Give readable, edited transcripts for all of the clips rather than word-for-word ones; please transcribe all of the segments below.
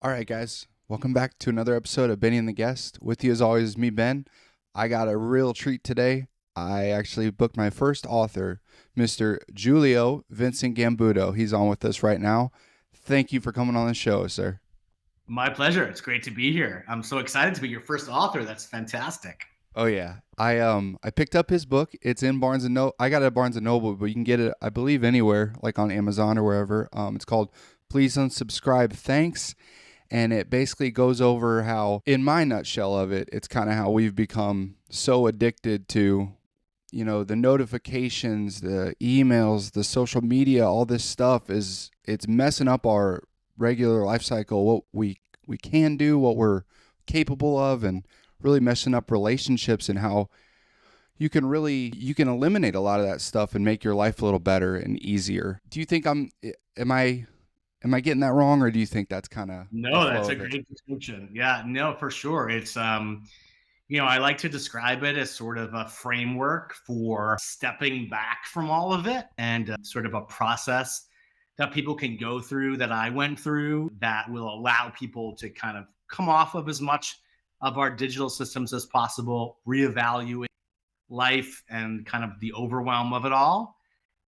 All right, guys, welcome back to another episode of Benny and the Guest. With you, as always, is me, Ben. I got a real treat today. I actually booked my first author, Mr. Julio Vincent Gambuto. He's on with us right now. Thank you for coming on the show, sir. My pleasure. It's great to be here. I'm so excited to be your first author. That's fantastic. Oh yeah, I picked up his book. It's in Barnes and Noble. I got it at Barnes and Noble, but you can get it, I believe, anywhere, like on Amazon or wherever. It's called "Please Unsubscribe, Thanks." And it basically goes over how, in my nutshell of it, it's kind of how we've become so addicted to, the notifications, the emails, the social media, all this stuff it's messing up our regular life cycle, what we can do, what we're capable of, and really messing up relationships and how you can eliminate a lot of that stuff and make your life a little better and easier. Do you think am I Am I getting that wrong, or do you think that's kind of the No, flow that's a of it? great description. Yeah, no, for sure. I like to describe it as sort of a framework for stepping back from all of it and sort of a process that people can go through that I went through that will allow people to kind of come off of as much of our digital systems as possible, reevaluate life and kind of the overwhelm of it all,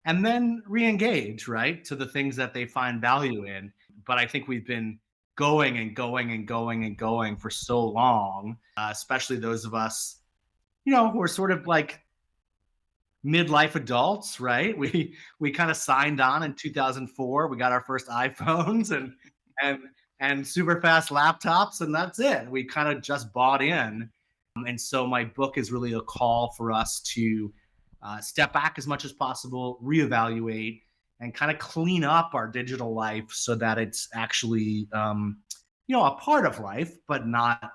and then re-engage, right, to the things that they find value in. But I think we've been going and going and going and going for so long, especially those of us, who are sort of like midlife adults, right? We kind of signed on in 2004. We got our first iPhones and and super fast laptops, and that's it. We kind of just bought in. And so my book is really a call for us to step back as much as possible, reevaluate, and kind of clean up our digital life so that it's actually, a part of life, but not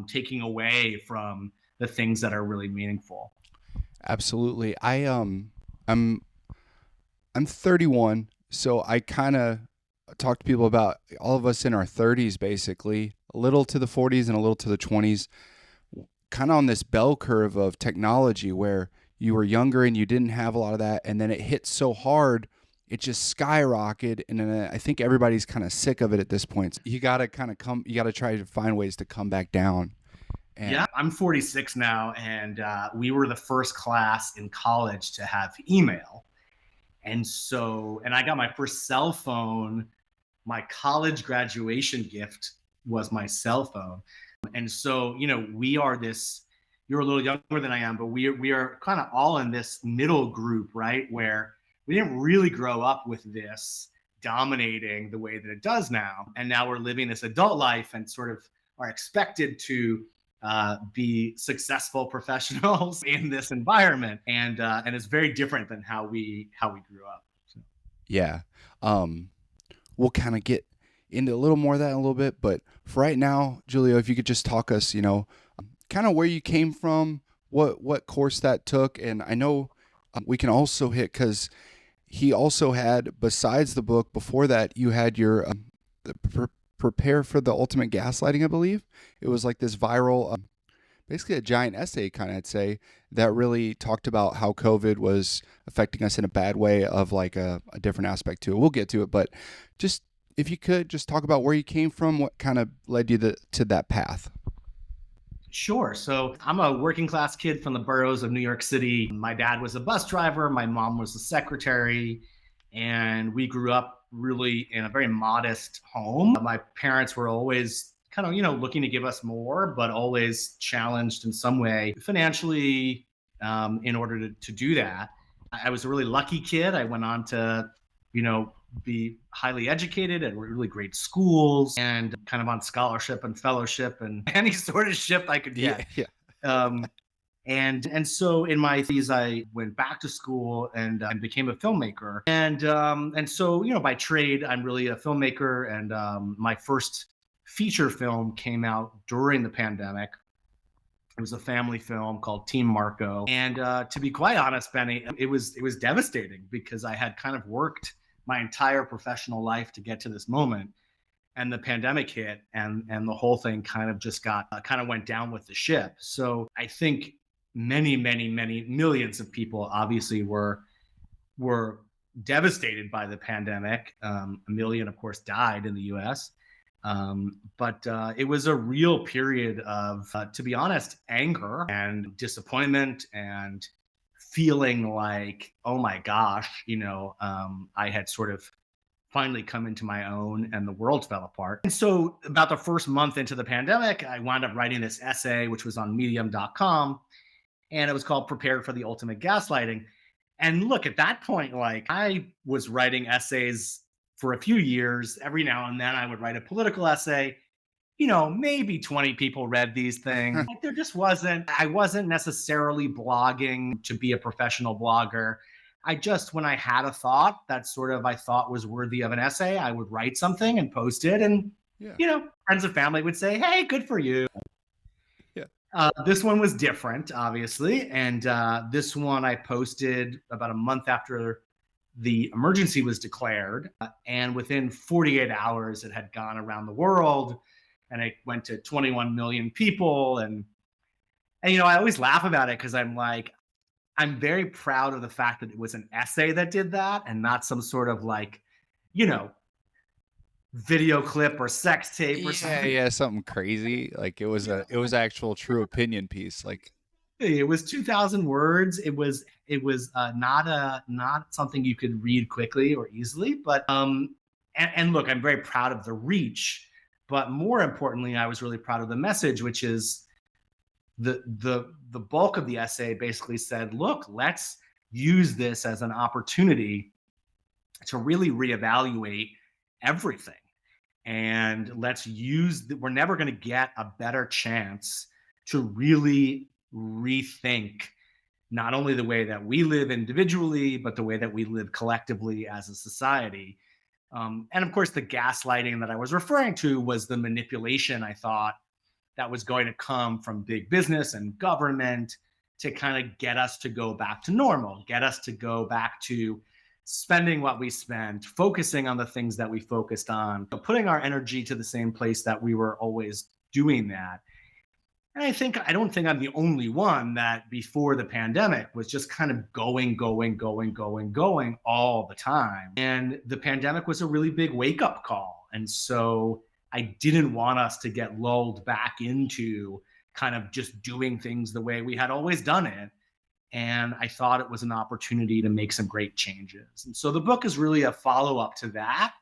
taking away from the things that are really meaningful. Absolutely. I'm I'm 31, so I kind of talk to people about all of us in our 30s, basically, a little to the 40s and a little to the 20s, kind of on this bell curve of technology where you were younger and you didn't have a lot of that, and then it hit so hard, it just skyrocketed, and then I think everybody's kind of sick of it at this point. So you got to you got to try to find ways to come back down. Yeah, And I'm 46 now, and we were the first class in college to have email. And I got my first cell phone. My college graduation gift was my cell phone. And so, we are this, you're a little younger than I am, but we are kind of all in this middle group, right? Where we didn't really grow up with this dominating the way that it does now. And now we're living this adult life and sort of are expected to be successful professionals in this environment, and it's very different than how we grew up. So. yeah, um, we'll kind of get into a little more of that in a little bit. But for right now, Julio, if you could just talk us, kind of where you came from, what course that took, and I know we can also hit because he also had, besides the book before that, you had your prepare for the ultimate gaslighting, I believe. It was like this viral, basically a giant essay, kind of, I'd say, that really talked about how COVID was affecting us in a bad way, of like a different aspect to it. We'll get to it, but just if you could just talk about where you came from, what kind of led you to that path. Sure. So I'm a working class kid from the boroughs of New York City. My dad was a bus driver, my mom was a secretary, and we grew up really in a very modest home. My parents were always kind of, looking to give us more, but always challenged in some way financially, in order to do that. I was a really lucky kid. I went on to, you know, be highly educated at really great schools and kind of on scholarship and fellowship and any sort of ship I could Yeah, get. yeah, Um, and so in my thesis, I went back to school and became a filmmaker. And so by trade, I'm really a filmmaker. And my first feature film came out during the pandemic. It was a family film called Team Marco. And to be quite honest, Benny, it was devastating because I had kind of worked my entire professional life to get to this moment, and the pandemic hit, and the whole thing kind of just got kind of went down with the ship. So I think many millions of people obviously were devastated by the pandemic. A million, of course, died in the U.S. But it was a real period of, to be honest, anger and disappointment and feeling like, oh my gosh, I had sort of finally come into my own and the world fell apart. And so, about the first month into the pandemic, I wound up writing this essay, which was on medium.com, and it was called Prepared for the Ultimate Gaslighting. And look, at that point, like I was writing essays for a few years. Every now and then I would write a political essay. Maybe 20 people read these things. Like I wasn't necessarily blogging to be a professional blogger. When I had a thought that sort of I thought was worthy of an essay, I would write something and post it. And, Yeah. friends and family would say, hey, good for you. Yeah. This one was different, obviously. And this one I posted about a month after the emergency was declared. And within 48 hours, it had gone around the world and it went to 21 million people. And I always laugh about it because I'm very proud of the fact that it was an essay that did that and not some sort of you know, video clip or sex tape or Yeah, something. yeah, something crazy. Like it was actual true opinion piece. Like It was 2,000 words. It was not something you could read quickly or easily. But and look, I'm very proud of the reach. But more importantly, I was really proud of the message, which is the bulk of the essay basically said, look, let's use this as an opportunity to really reevaluate everything. And we're never going to get a better chance to really rethink not only the way that we live individually, but the way that we live collectively as a society. And of course, the gaslighting that I was referring to was the manipulation I thought that was going to come from big business and government to kind of get us to go back to normal, get us to go back to spending what we spent, focusing on the things that we focused on, putting our energy to the same place that we were always doing that. And I don't think I'm the only one that before the pandemic was just kind of going all the time. And the pandemic was a really big wake up call. And so I didn't want us to get lulled back into kind of just doing things the way we had always done it. And I thought it was an opportunity to make some great changes. And so the book is really a follow up to that,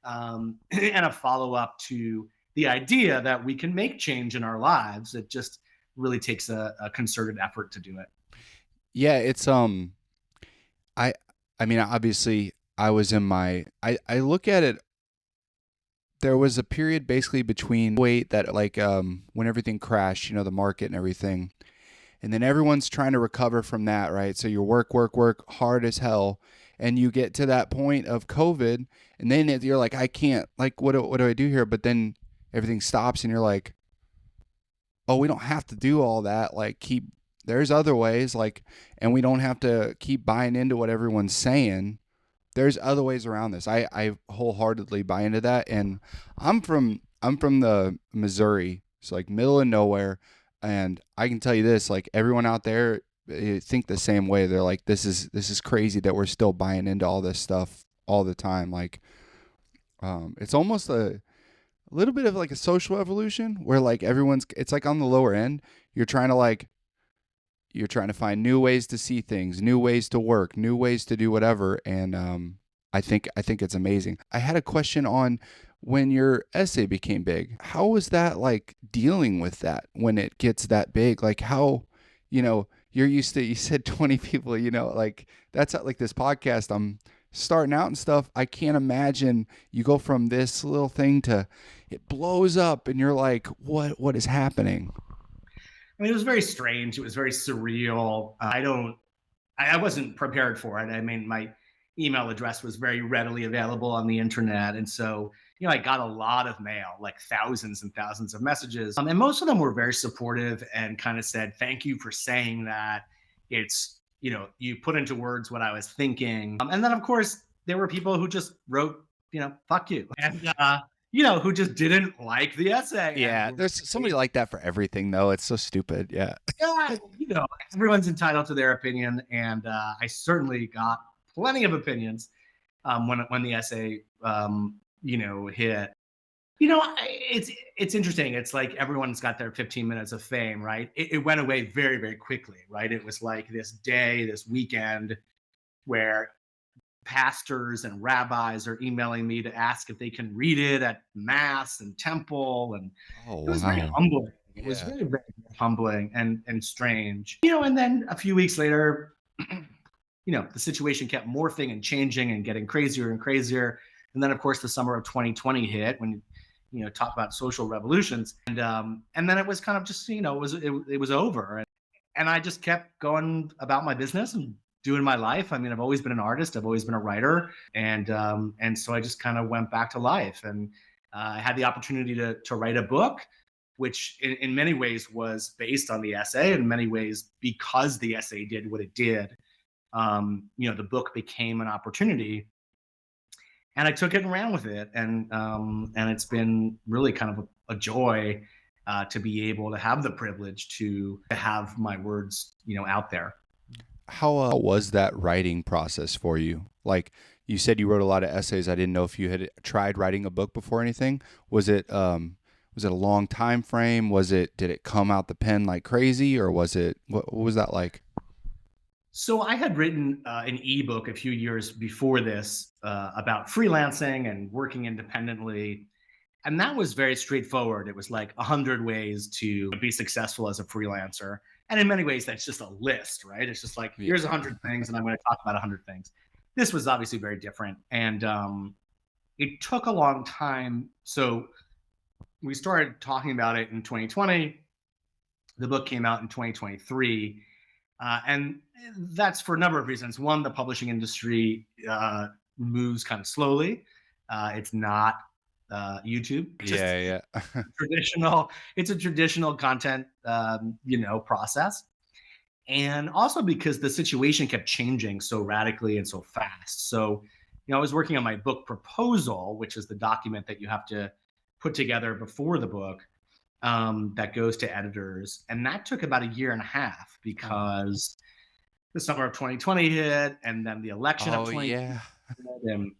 and a follow up to the idea that we can make change in our lives. It just really takes a concerted effort to do it. yeah, it's I I mean obviously I was in I look at it, there was a period basically between wait that like when everything crashed, the market and everything. And then everyone's trying to recover from that, right? So you work hard as hell, and you get to that point of COVID, and then you're like, I can't, like, what do I do here? But then everything stops, and you're like, oh, we don't have to do all that. Like, there's other ways, like, and we don't have to keep buying into what everyone's saying. There's other ways around this. I wholeheartedly buy into that, and I'm from the Missouri, so like middle of nowhere. And I can tell you this, like everyone out there think the same way. They're like, this is crazy that we're still buying into all this stuff all the time. Like, it's almost a little bit of like a social evolution where like it's like on the lower end. You're trying to find new ways to see things, new ways to work, new ways to do whatever. And I think it's amazing. I had a question on when your essay became big. How was that like dealing with that when it gets that big? Like how, you're used to, you said 20 people, like that's like this podcast I'm starting out and stuff. I can't imagine you go from this little thing to it blows up and you're like, what is happening? I mean, it was very strange. It was very surreal. I wasn't prepared for it. I mean, my email address was very readily available on the internet. And so, I got a lot of mail, like thousands and thousands of messages. And most of them were very supportive and kind of said, thank you for saying that. It's, you put into words what I was thinking. And then, of course, there were people who just wrote, fuck you. And, who just didn't like the essay. Yeah, there's somebody like that for everything, though. It's so stupid. Yeah. Yeah, everyone's entitled to their opinion. And I certainly got plenty of opinions when the essay, hit. It's interesting. It's like everyone's got their 15 minutes of fame, right? It went away very, very quickly, right? It was like this day, this weekend where pastors and rabbis are emailing me to ask if they can read it at mass and temple, and Oh, it was very wow. humbling. It was Yeah. very, very humbling and strange. And then a few weeks later, the situation kept morphing and changing and getting crazier and crazier. And then, of course, the summer of 2020 hit, when talk about social revolutions, and then it was kind of just it was over, and I just kept going about my business and doing my life. I mean, I've always been an artist, I've always been a writer, and so I just kind of went back to life, and I had the opportunity to write a book, which in many ways was based on the essay. In many ways, because the essay did what it did, the book became an opportunity, and I took it and ran with it, and it's been really kind of a joy to be able to have the privilege to have my words, out there. How was that writing process for you? Like you said, you wrote a lot of essays. I didn't know if you had tried writing a book before or anything. Was it a long time frame? Did it come out the pen like crazy, or what was that like? So I had written an ebook a few years before this about freelancing and working independently. And that was very straightforward. It was like 100 ways to be successful as a freelancer. And in many ways, that's just a list, right? It's just like, Yeah. here's 100 things, and I'm going to talk about 100 things. This was obviously very different. And it took a long time. So we started talking about it in 2020. The book came out in 2023. And that's for a number of reasons. One, the publishing industry moves kind of slowly. It's not YouTube. Just Yeah, yeah. traditional. It's a traditional content, process. And also because the situation kept changing so radically and so fast. So, I was working on my book proposal, which is the document that you have to put together before the book, that goes to editors. And that took about a year and a half Oh, because the summer of 2020 hit, and then the election of oh 2020 yeah. hit. And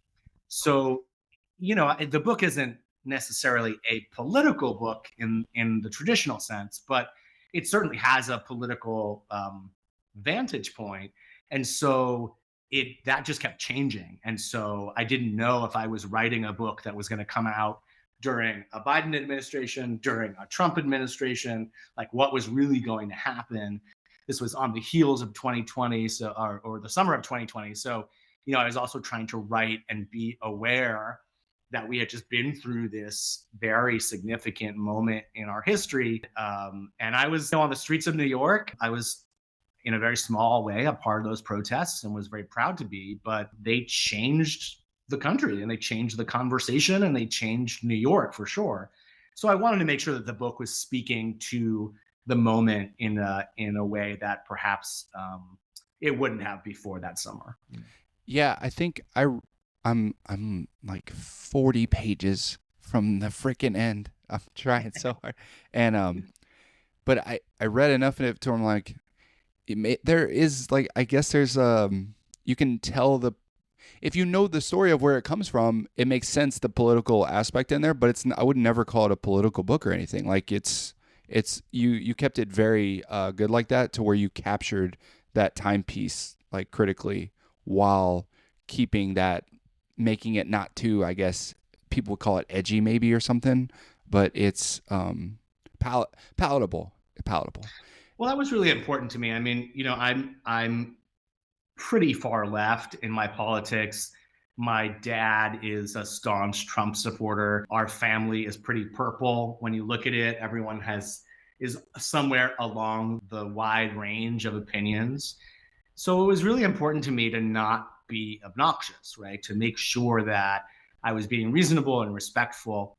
so, the book isn't necessarily a political book in the traditional sense, but it certainly has a political vantage point. And so that just kept changing. And so I didn't know if I was writing a book that was going to come out during a Biden administration, during a Trump administration, like what was really going to happen. This was on the heels of 2020, or the summer of 2020. So, I was also trying to write and be aware that we had just been through this very significant moment in our history. And I was on the streets of New York. I was, in a very small way, a part of those protests, and was very proud to be. But they changed the country, and they changed the conversation, and they changed New York for sure. So I wanted to make sure that the book was speaking to the moment in a way that perhaps it wouldn't have before that summer. Yeah, I think I'm like 40 pages from the freaking end. I'm trying so hard. And but I read enough of it to I'm like there is like I guess there's you can tell the if you know the story of where it comes from, it makes sense the political aspect in there, but I would never call it a political book or anything. Like it's you kept it very good like that to where you captured that timepiece like critically while keeping that making it not too, I guess people would call it edgy maybe or something, but it's palatable. Palatable. Well, that was really important to me. I mean, I'm pretty far left in my politics. My dad is a staunch Trump supporter. Our family is pretty purple. When you look at it, everyone is somewhere along the wide range of opinions. So it was really important to me to not be obnoxious, right? To make sure that I was being reasonable and respectful.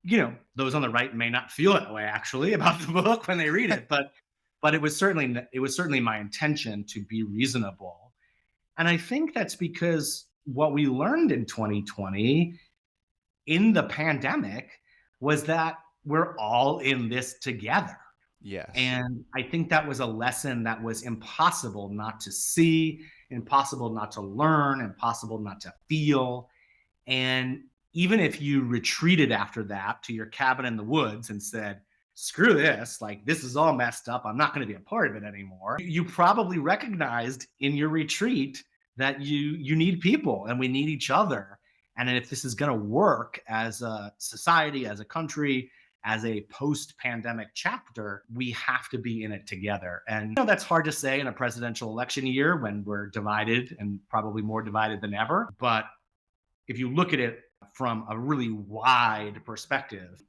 Those on the right may not feel that way actually about the book when they read it, but it was certainly my intention to be reasonable. And I think that's because what we learned in 2020 in the pandemic was that we're all in this together. Yes. And I think that was a lesson that was impossible not to see, impossible not to learn, impossible not to feel. And even if you retreated after that to your cabin in the woods and said, screw this, like this is all messed up, I'm not going to be a part of it anymore, you probably recognized in your retreat that you need people and we need each other. And if this is going to work as a society, as a country, as a post-pandemic chapter, we have to be in it together. And that's hard to say in a presidential election year when we're divided and probably more divided than ever. But if you look at it from a really wide perspective,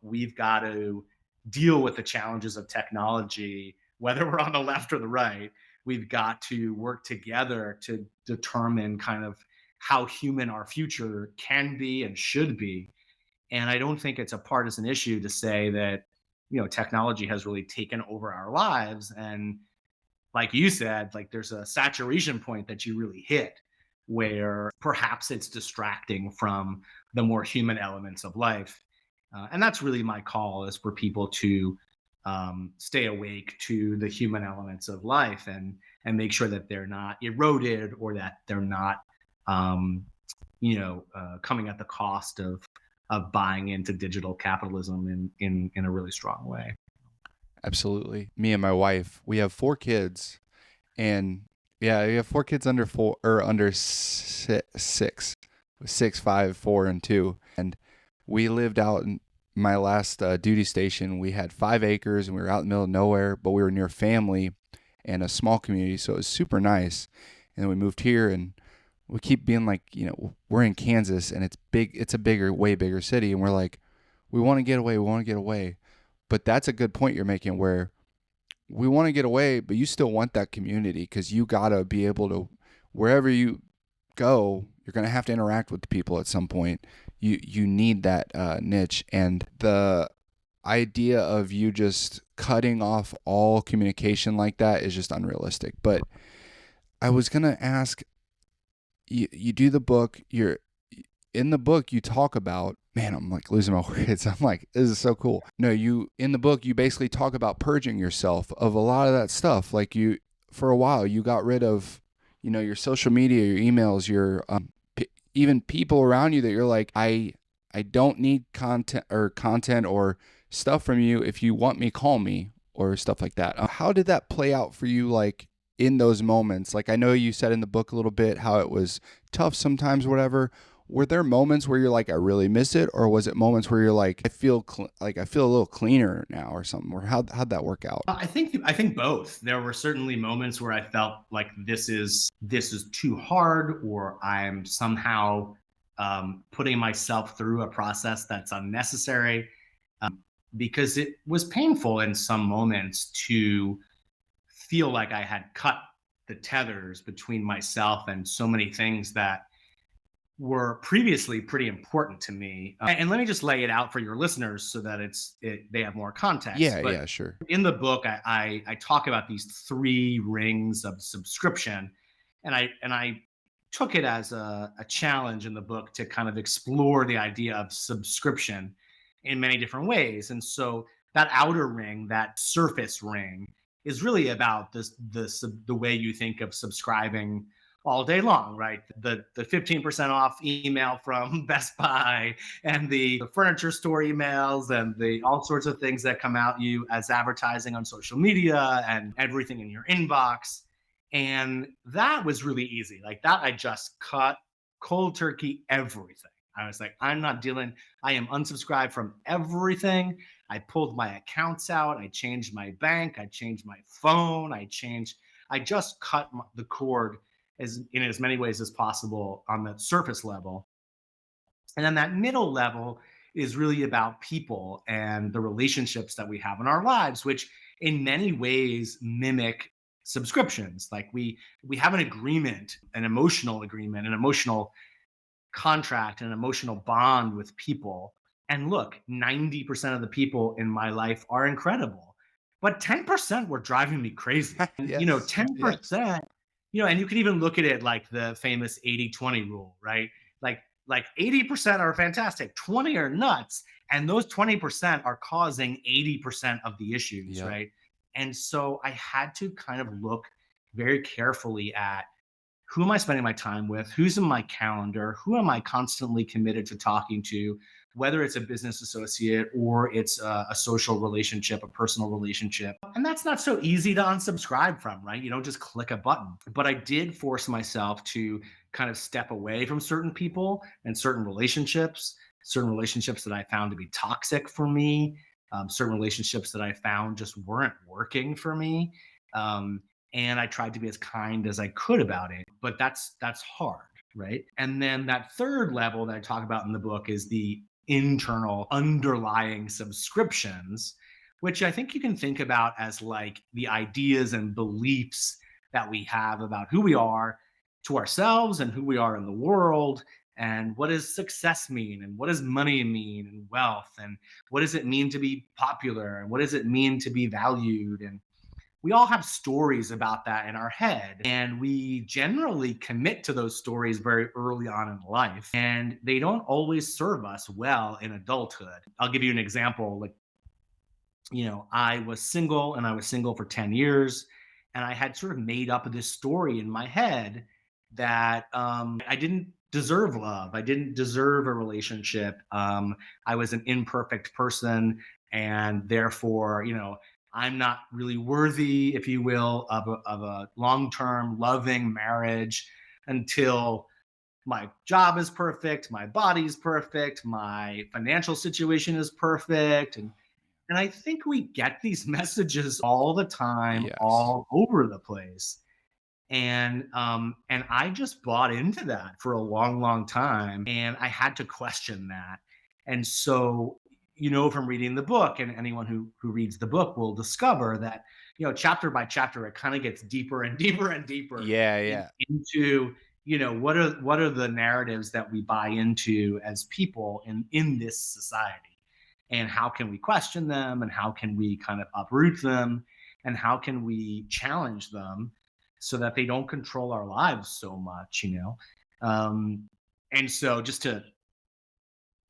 we've got to deal with the challenges of technology, whether we're on the left or the right. We've got to work together to determine kind of how human our future can be and should be. And I don't think it's a partisan issue to say that, technology has really taken over our lives. And like you said, like there's a saturation point that you really hit where perhaps it's distracting from the more human elements of life. And that's really my call, is for people to stay awake to the human elements of life and make sure that they're not eroded, or that they're not, coming at the cost of buying into digital capitalism in a really strong way. Absolutely. Me and my wife, we have 4 kids, and yeah, we have 4 kids under 4 or under 6, 6, 5, 4, and 2. And we lived out in my last duty station. We had 5 acres, and we were out in the middle of nowhere, but we were near family and a small community, so it was super nice. And then we moved here, and we keep being like, we're in Kansas, and it's big. It's a bigger, way bigger city, and we're like, we want to get away. We want to get away. But that's a good point you're making, where we want to get away, but you still want that community, because you got to be able to, wherever you go, you're going to have to interact with the people at some point. You need that niche. And the idea of you just cutting off all communication like that is just unrealistic. But I was going to ask, you do the book, in the book you talk about, man, I'm like losing my words. I'm like, this is so cool. No, in the book, you basically talk about purging yourself of a lot of that stuff. Like for a while, you got rid of, your social media, your emails, your, even people around you that you're like, I don't need content or stuff from you. If you want me, call me, or stuff like that. How did that play out for you? Like in those moments, like I know you said in the book a little bit how it was tough sometimes, whatever. Were there moments where you're like, I really miss it? Or was it moments where you're like, I feel a little cleaner now, or something? Or how'd that work out? I think both. There were certainly moments where I felt like this is too hard, or I'm somehow putting myself through a process that's unnecessary, because it was painful in some moments to feel like I had cut the tethers between myself and so many things that were previously pretty important to me. And let me just lay it out for your listeners so that they have more context. Yeah, sure. In the book, I talk about these 3 rings of subscription, and I took it as a challenge in the book to kind of explore the idea of subscription in many different ways. And so that outer ring, that surface ring, is really about the way you think of subscribing all day long, right? The 15% off email from Best Buy, and the furniture store emails, and the all sorts of things that come out you as advertising on social media, and everything in your inbox. And that was really easy. Like that, I just cut cold turkey everything. I was like, I'm not dealing. I am unsubscribed from everything. I pulled my accounts out. I changed my bank. I changed my phone. I just cut the cord in as many ways as possible on the surface level. And then that middle level is really about people and the relationships that we have in our lives, which in many ways mimic subscriptions. Like we have an agreement, an emotional agreement, an emotional contract, an emotional bond with people. And look, 90% of the people in my life are incredible, but 10% were driving me crazy. Yes. 10%, and you can even look at it like the famous 80-20 rule, right? Like 80% are fantastic, 20 are nuts, and those 20% are causing 80% of the issues, Yep. right? And so I had to kind of look very carefully at who am I spending my time with? Who's in my calendar? Who am I constantly committed to talking to? Whether it's a business associate or it's a social relationship, a personal relationship. And that's not so easy to unsubscribe from, right? You don't just click a button. But I did force myself to kind of step away from certain people and certain relationships that I found to be toxic for me, certain relationships that I found just weren't working for me. Um, and I tried to be as kind as I could about it, but that's hard, right? And then that third level that I talk about in the book is the internal underlying subscriptions, which I think you can think about as like the ideas and beliefs that we have about who we are to ourselves and who we are in the world, and what does success mean, and what does money mean, and wealth, and what does it mean to be popular, and what does it mean to be valued. And we all have stories about that in our head, and we generally commit to those stories very early on in life, and they don't always serve us well in adulthood. I'll give you an example. Like, I was single, and I was single for 10 years, and I had sort of made up this story in my head that I didn't deserve love. I didn't deserve a relationship. I was an imperfect person, and therefore, I'm not really worthy, if you will, of a long term loving marriage until my job is perfect, my body's perfect, my financial situation is perfect. And I think we get these messages all the time, Yes. all over the place. And I just bought into that for a long, long time, and I had to question that. And so, from reading the book, and anyone who reads the book will discover that, chapter by chapter, it kind of gets deeper and deeper and deeper Yeah, yeah. into, what are the narratives that we buy into as people in this society, and how can we question them, and how can we kind of uproot them, and how can we challenge them so that they don't control our lives so much. And so, just to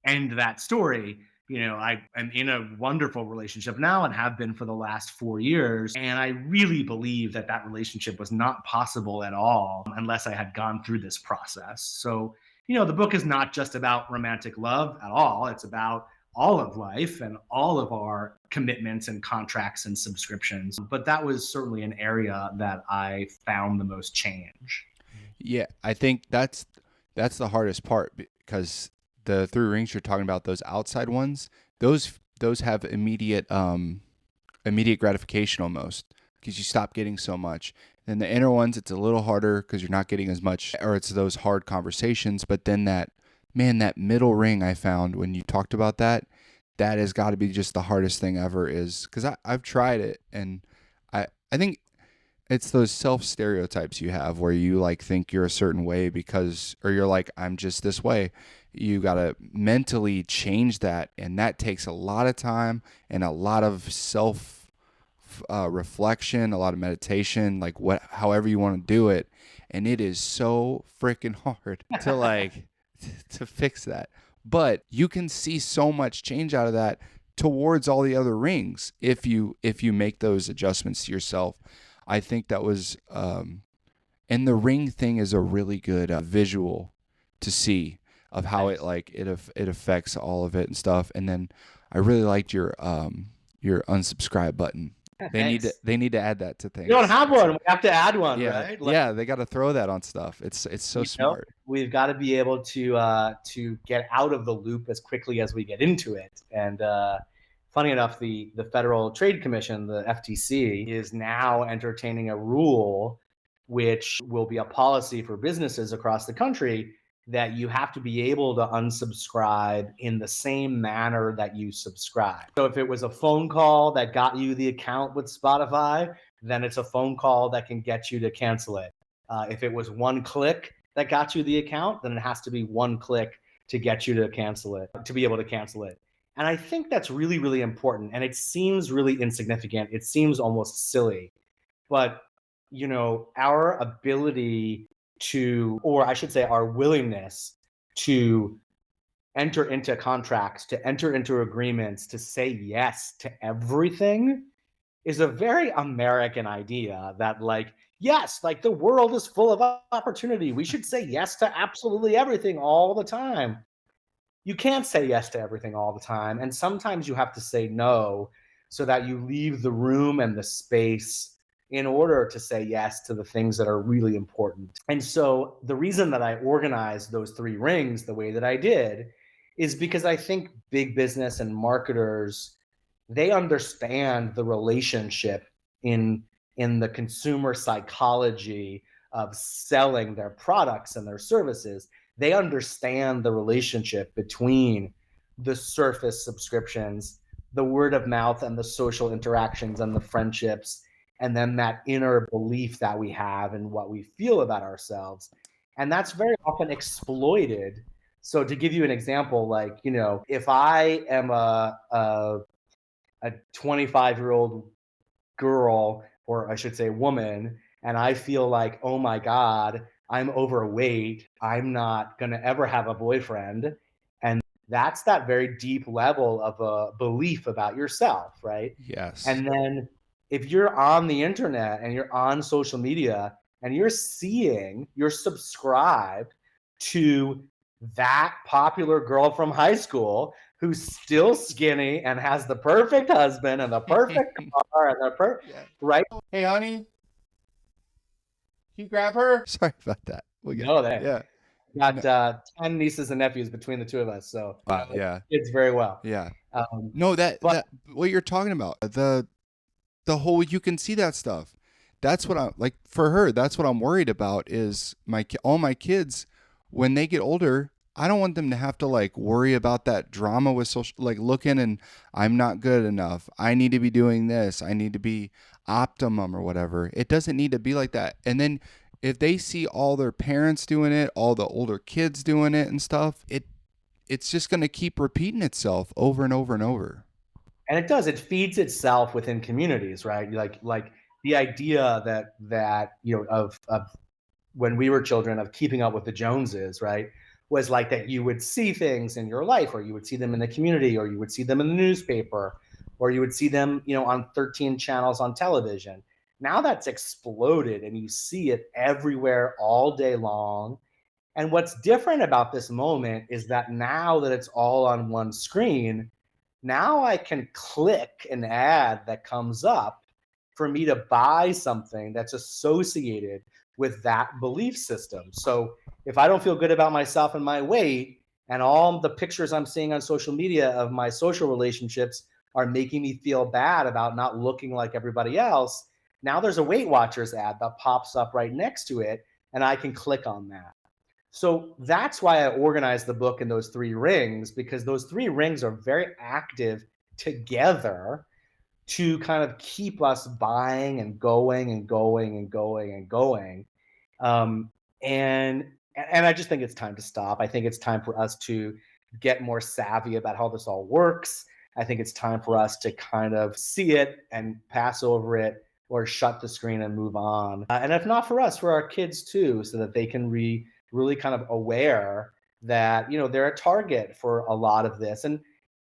end that story, I am in a wonderful relationship now, and have been for the last 4 years. And I really believe that that relationship was not possible at all unless I had gone through this process. So, the book is not just about romantic love at all. It's about all of life and all of our commitments and contracts and subscriptions. But that was certainly an area that I found the most change. Yeah, I think that's the hardest part because the three rings you're talking about, those outside ones, those have immediate gratification almost because you stop getting so much. Then the inner ones, it's a little harder because you're not getting as much, or it's those hard conversations. But then that middle ring I found when you talked about that has got to be just the hardest thing ever. Is because I've tried it, and I think it's those self stereotypes you have where you like think you're a certain way because, or you're like, I'm just this way. You got to mentally change that. And that takes a lot of time and a lot of self reflection, a lot of meditation, like however you want to do it. And it is so freaking hard to like, to fix that. But you can see so much change out of that towards all the other rings if you make those adjustments to yourself. I think that was, and the ring thing is a really good visual to see of how Thanks. it affects all of it and stuff. And then I really liked your unsubscribe button. Thanks. They need to add that to We don't things. have one. We have to add one, Yeah, right? Like, yeah, they got to throw that on stuff. It's so smart. we've got to be able to get out of the loop as quickly as we get into it. And funny enough, the Federal Trade Commission, the FTC, is now entertaining a rule which will be a policy for businesses across the country, that you have to be able to unsubscribe in the same manner that you subscribe. So if it was a phone call that got you the account with Spotify, then it's a phone call that can get you to cancel it. If it was one click that got you the account, then it has to be one click to get you to cancel it, to be able to cancel it. And I think that's really, really important. And it seems really insignificant. It seems almost silly. But, our ability to, or I should say, our willingness to enter into contracts, to enter into agreements, to say yes to everything is a very American idea that, like, Yes, like the world is full of opportunity. We should say yes to absolutely everything all the time. You can't say yes to everything all the time. And sometimes you have to say no so that you leave the room and the space in order to say yes to the things that are really important. And so the reason that I organized those three rings the way that I did is because I think big business and marketers, they understand the relationship in in the consumer psychology of selling their products and their services. They understand the relationship between the surface subscriptions, the word of mouth and the social interactions and the friendships, and then that inner belief that we have and what we feel about ourselves. And that's very often exploited. So to give you an example, like, if I am a 25-year-old girl, or I should say woman, and I feel like, oh my God, I'm overweight, I'm not going to ever have a boyfriend. And that's that very deep level of a belief about yourself, right? Yes. And then if you're on the internet and you're on social media and you're subscribed to that popular girl from high school who's still skinny and has the perfect husband and the perfect car and Yeah. right? Hey, honey, can you grab her? Sorry about that. We got No, they yeah. No. got 10 nieces and nephews between the two of us. So we Wow. know Yeah. kids very well. Yeah. Um, No, that but that what you're talking about, the whole you can see that stuff. That's what I'm like for her. That's what I'm worried about is all my kids when they get older. I don't want them to have to like worry about that drama with social, like looking and I'm not good enough. I need to be doing this. I need to be optimum or whatever. It doesn't need to be like that. And then if they see all their parents doing it, all the older kids doing it and stuff, it's just going to keep repeating itself over and over and over. and it does, it feeds itself within communities, right? Like the idea that of when we were children of keeping up with the Joneses, right? Was like that you would see things in your life, or you would see them in the community, or you would see them in the newspaper, or you would see them, on 13 channels on television. Now that's exploded and you see it everywhere all day long. And what's different about this moment is that now that it's all on one screen, now I can click an ad that comes up for me to buy something that's associated with that belief system. So if I don't feel good about myself and my weight, and all the pictures I'm seeing on social media of my social relationships are making me feel bad about not looking like everybody else, now there's a Weight Watchers ad that pops up right next to it, and I can click on that. So that's why I organized the book in those three rings, because those three rings are very active together to kind of keep us buying and going and going and going and going. Um, and and I just think it's time to stop. I think it's time for us to get more savvy about how this all works. I think it's time for us to kind of see it and pass over it, or shut the screen and move on. And if not for us, for our kids too, so that they can be really kind of aware that they're a target for a lot of this. And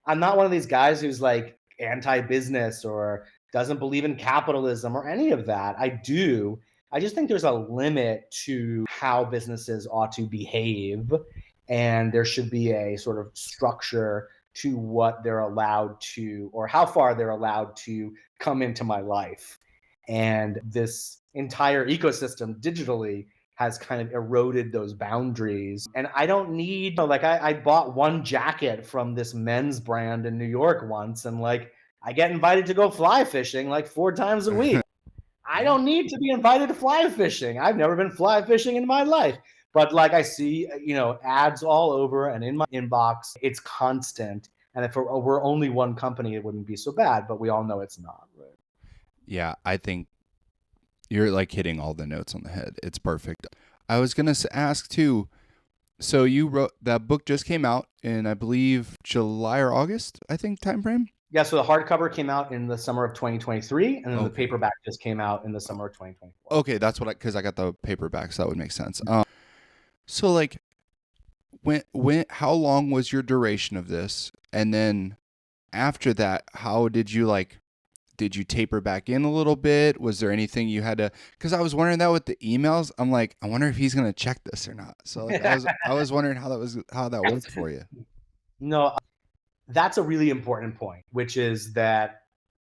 I'm not one of these guys who's like anti-business or doesn't believe in capitalism or any of that. I do. I just think there's a limit to how businesses ought to behave, and there should be a sort of structure to what they're allowed to, or how far they're allowed to come into my life. And this entire ecosystem digitally has kind of eroded those boundaries. And I don't need, like, I bought one jacket from this men's brand in New York once, and like, I get invited to go fly fishing like 4 times a week. I Yeah. don't need to be invited to fly fishing. I've never been fly fishing in my life. But like, I see, ads all over and in my inbox. It's constant. And if we're only one company, it wouldn't be so bad. But we all know it's not. Right? Yeah, I think you're like hitting all the notes on the head. It's perfect. I was going to ask too. So you wrote that book just came out in I believe July or August, I think time frame. Yeah. So the hardcover came out in the summer of 2023, and then the Okay. paperback just came out in the summer of 2024. Okay, that's what cuz I got the paperback, so that would make sense. So like when how long was your duration of this? And then after that, how did you like did you taper back in a little bit? Was there anything you had to, because I was wondering that with the emails. I'm like, I wonder if he's going to check this or not. So like I was wondering how that worked for you. No, that's a really important point, which is that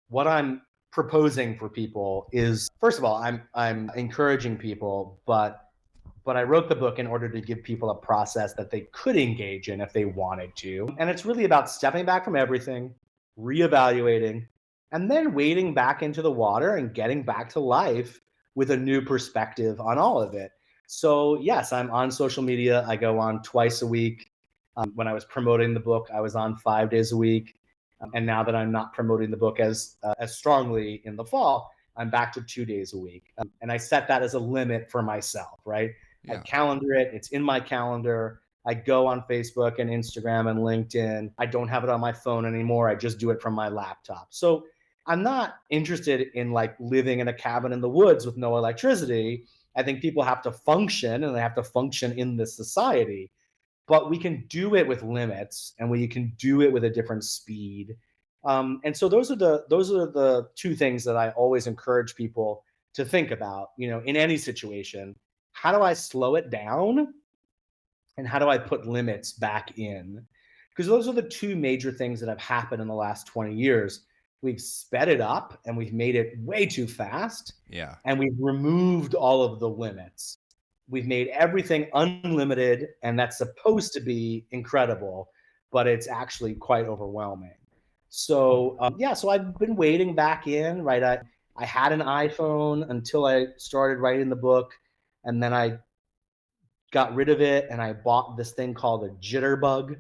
what I'm proposing for people is, first of all, I'm encouraging people, but I wrote the book in order to give people a process that they could engage in if they wanted to. And it's really about stepping back from everything, reevaluating, and then wading back into the water and getting back to life with a new perspective on all of it. So, yes, I'm on social media. I go on twice a week. When I was promoting the book, I was on 5 days a week. And now that I'm not promoting the book as strongly in the fall, I'm back to 2 days a week. And I set that as a limit for myself, right? Yeah. I calendar it. It's in my calendar. I go on Facebook and Instagram and LinkedIn. I don't have it on my phone anymore. I just do it from my laptop. So I'm not interested in like living in a cabin in the woods with no electricity. I think people have to function, and they have to function in this society. But we can do it with limits, and we can do it with a different speed. And so those are the two things that I always encourage people to think about, in any situation. How do I slow it down? And how do I put limits back in? Because those are the two major things that have happened in the last 20 years. We've sped it up and we've made it way too fast. Yeah. And we've removed all of the limits. We've made everything unlimited, and that's supposed to be incredible, but it's actually quite overwhelming. So so I've been wading back in, right? I had an iPhone until I started writing the book, and then I got rid of it and I bought this thing called a jitterbug.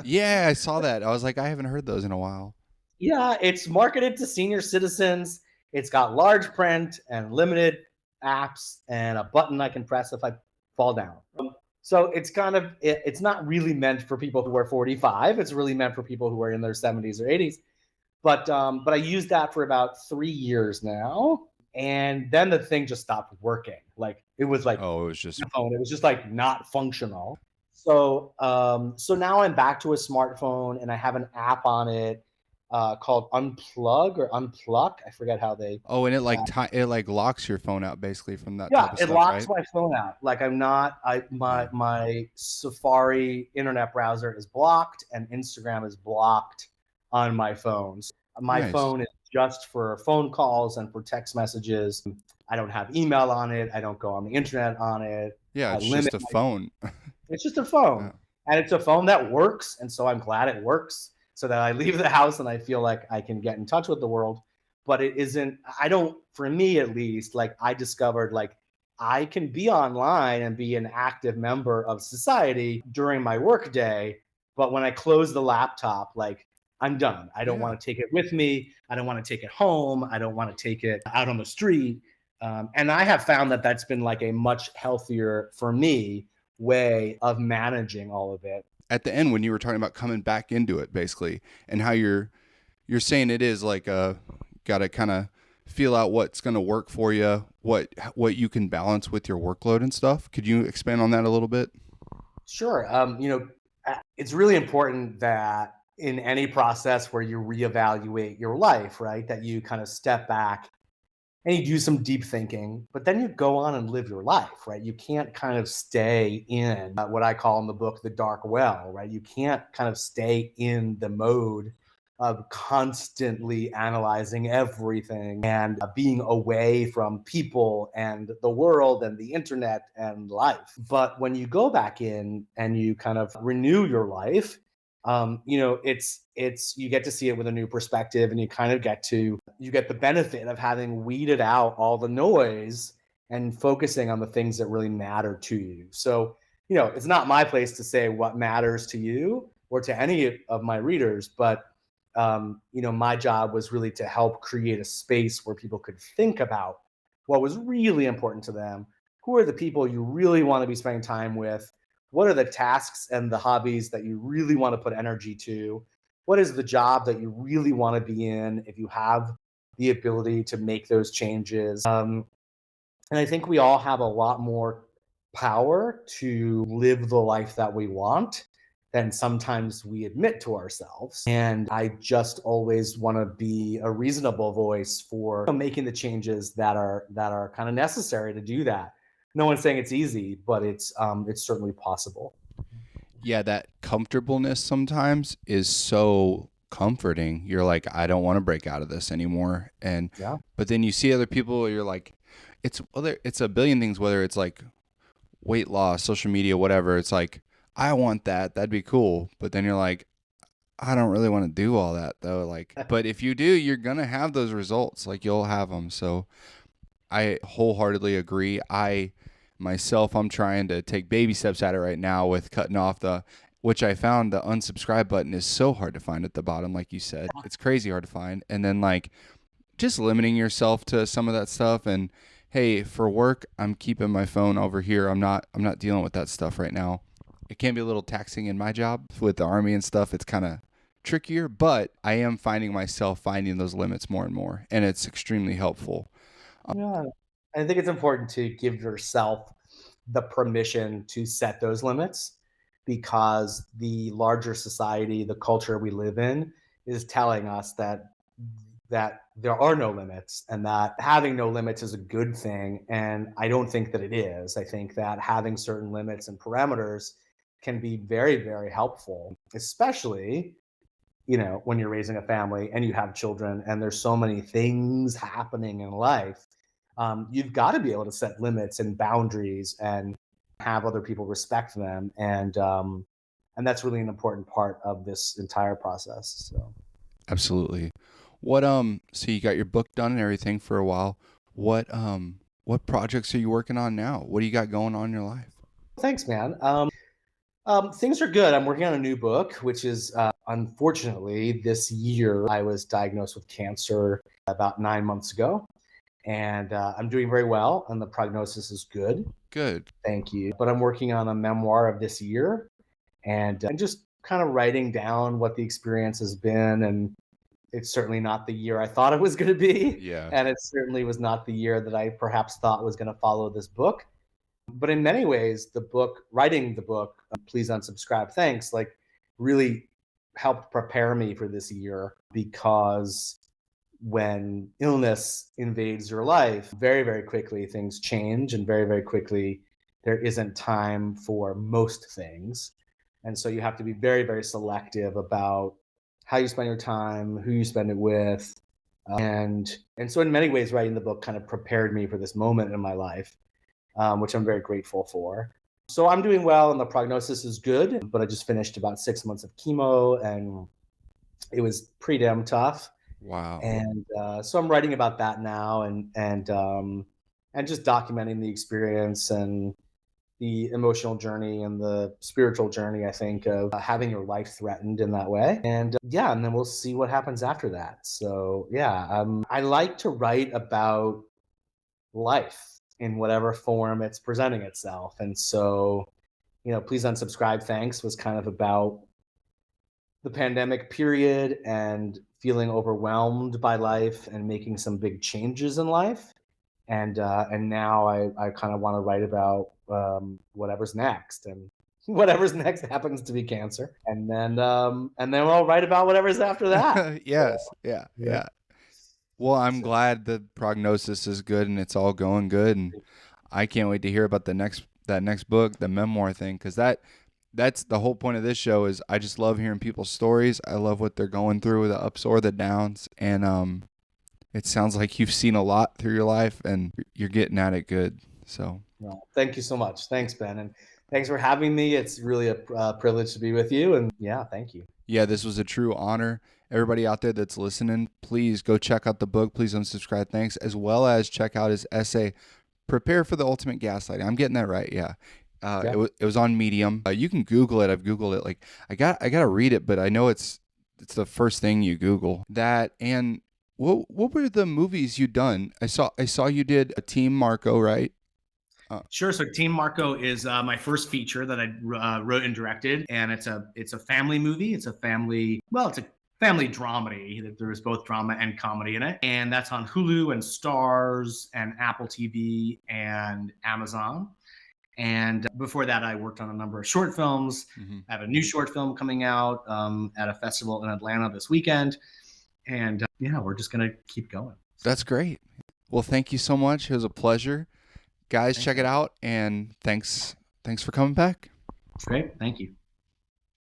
Yeah, I saw that. I was like, I haven't heard those in a while. Yeah, it's marketed to senior citizens. It's got large print and limited apps and a button I can press if I fall down. So it's it's not really meant for people who are 45. It's really meant for people who are in their 70s or 80s. But I used that for about 3 years now. And then the thing just stopped working. Like it was like, oh, it was just phone. It was just like not functional. So now I'm back to a smartphone, and I have an app on it called Unplug or Unpluck. I forget how they. Oh, and it like it like locks your phone out basically from that Yeah, type of it stuff, locks right? my phone out. Like my Safari internet browser is blocked, and Instagram is blocked on my phone. So my Nice. phone is just for phone calls and for text messages. I don't have email on it. I don't go on the internet on it. Yeah, I it's limit just a phone. It's just a phone. Yeah. And it's a phone that works. And so I'm glad it works, so that I leave the house and I feel like I can get in touch with the world. But it isn't, for me at least, like I discovered like I can be online and be an active member of society during my work day. But when I close the laptop, like I'm done. I don't want to take it with me. I don't want to take it home. I don't want to take it out on the street. And I have found that that's been like a much healthier for me way of managing all of it. At the end, when you were talking about coming back into it, basically, and how you're saying it is like got to kind of feel out what's going to work for you, what you can balance with your workload and stuff. Could you expand on that a little bit? Sure. It's really important that in any process where you reevaluate your life, right, that you kind of step back and you do some deep thinking, but then you go on and live your life, right? You can't kind of stay in what I call in the book the dark well, right? You can't kind of stay in the mode of constantly analyzing everything and being away from people and the world and the internet and life. But when you go back in and you kind of renew your life, it's you get to see it with a new perspective, and you kind of get the benefit of having weeded out all the noise and focusing on the things that really matter to you. So, it's not my place to say what matters to you or to any of my readers, but my job was really to help create a space where people could think about what was really important to them. Who are the people you really want to be spending time with? What are the tasks and the hobbies that you really want to put energy to? What is the job that you really want to be in if you have the ability to make those changes? And I think we all have a lot more power to live the life that we want than sometimes we admit to ourselves. And I just always want to be a reasonable voice for making the changes that are kind of necessary to do that. No one's saying it's easy, but it's certainly possible. Yeah, that comfortableness sometimes is so comforting. You're like, I don't want to break out of this anymore. And Yeah. but then you see other people, you're like, it's a billion things, whether it's like weight loss, social media, whatever. It's like, I want that. That'd be cool. But then you're like, I don't really want to do all that though. Like, but if you do, you're gonna have those results. Like you'll have them. So I wholeheartedly agree. I'm trying to take baby steps at it right now with cutting off which I found the unsubscribe button is so hard to find at the bottom, like you said. It's crazy hard to find. And then like just limiting yourself to some of that stuff. And hey, for work, I'm keeping my phone over here. I'm not dealing with that stuff right now. It can be a little taxing in my job with the Army and stuff. It's kind of trickier, but I am finding myself finding those limits more and more, and it's extremely helpful. Yeah. I think it's important to give yourself the permission to set those limits, because the larger society, the culture we live in, is telling us that there are no limits, and that having no limits is a good thing. And I don't think that it is. I think that having certain limits and parameters can be very, very helpful, especially when you're raising a family and you have children and there's so many things happening in life. You've got to be able to set limits and boundaries and have other people respect them, and that's really an important part of this entire process. So Absolutely. So you got your book done and everything for a while. What projects are you working on now? What do you got going on in your life? thanks, man. Things are good. I'm working on a new book, which is unfortunately this year I was diagnosed with cancer about 9 months ago, and I'm doing very well, and the prognosis is good. Good. Thank you. But I'm working on a memoir of this year, and just kind of writing down what the experience has been. And it's certainly not the year I thought it was going to be. Yeah. And it certainly was not the year that I perhaps thought was going to follow this book. But in many ways, writing the book, Please Unsubscribe, Thanks, like really helped prepare me for this year, because when illness invades your life, very, very quickly things change, and very, very quickly there isn't time for most things. And so you have to be very, very selective about how you spend your time, who you spend it with. And so in many ways, writing the book kind of prepared me for this moment in my life, which I'm very grateful for. So I'm doing well, and the prognosis is good, but I just finished about 6 months of chemo, and it was pretty damn tough. Wow. And so I'm writing about that now, and just documenting the experience and the emotional journey and the spiritual journey, I think, of having your life threatened in that way. And and then we'll see what happens after that. So I like to write about life in whatever form it's presenting itself. And so, Please Unsubscribe, Thanks was kind of about the pandemic period and feeling overwhelmed by life and making some big changes in life. And now I kind of want to write about whatever's next, and whatever's next happens to be cancer, and then I'll write about whatever's after that. Yes. Yeah. Yeah. Yeah. Well, I'm glad the prognosis is good and it's all going good, and I can't wait to hear about that next book, the memoir thing, because that's the whole point of this show. Is I just love hearing people's stories. I love what they're going through, the ups or the downs, and it sounds like you've seen a lot through your life and you're getting at it good. So Well, thank you so much. Thanks, Ben, and thanks for having me. It's really a privilege to be with you, and thank you. yeah, this was a true honor. Everybody out there that's listening, please go check out the book. Please unsubscribe. Thanks, as well as check out his essay, "Prepare for the Ultimate Gaslighting." I'm getting that right. Yeah. It was on Medium. You can Google it. I've Googled it. Like I gotta read it, but I know it's the first thing you Google. That. And what were the movies you done? I saw you did a Team Marco, right? Sure. So Team Marco is my first feature that I wrote and directed, and it's a family movie. It's a family dramedy. There's both drama and comedy in it, and that's on Hulu and Stars and Apple TV and Amazon. And before that, I worked on a number of short films. Mm-hmm. I have a new short film coming out at a festival in Atlanta this weekend. And we're just going to keep going. That's great. Well, thank you so much. It was a pleasure. Guys, check it out. And thanks for coming back. Great. Thank you.